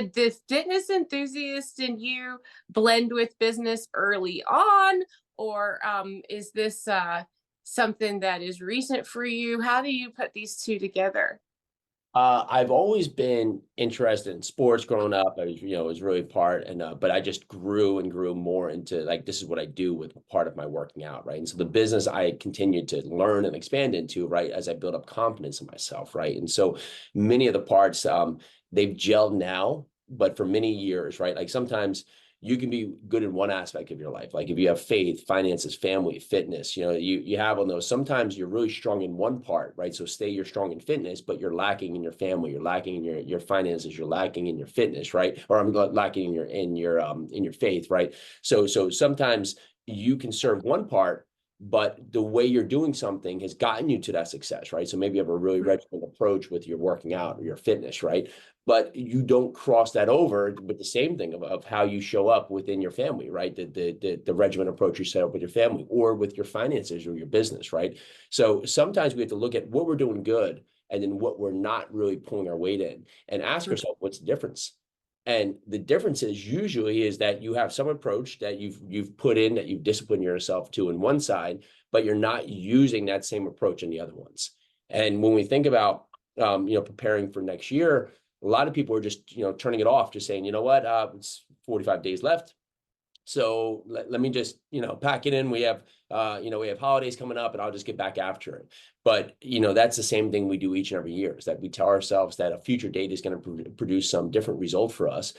Did the fitness enthusiast in you blend with business early on, or is this something that is recent for you? How do you put these two together? I've always been interested in sports growing up. It was really part, but I just grew and grew more into like this is what I do with part of my working out, right? And so the business I continued to learn and expand into, right, as I build up confidence in myself, right? And so many of the parts, they've gelled now, but for many years, right? Like sometimes you can be good in one aspect of your life. Like if you have faith, finances, family, fitness, you have on those. Sometimes you're really strong in one part, right? So you're strong in fitness, but you're lacking in your family, you're lacking in your finances, you're lacking in your fitness, right? Or I'm lacking in your faith, right? So sometimes you can serve one part, but the way you're doing something has gotten you to that success, right? So maybe you have a really regimented approach with your working out or your fitness, right? But you don't cross that over with the same thing of how you show up within your family, right? The regimen approach you set up with your family or with your finances or your business, right? So sometimes we have to look at what we're doing good and then what we're not really pulling our weight in and ask ourselves, what's the difference? And the difference is usually is that you have some approach that you've put in that you've disciplined yourself to in one side, but you're not using that same approach in the other ones. And when we think about preparing for next year, a lot of people are just turning it off, just saying, you know what, it's 45 days left. So let me just, pack it in. We have holidays coming up and I'll just get back after it. But, that's the same thing we do each and every year is that we tell ourselves that a future date is going to produce some different result for us.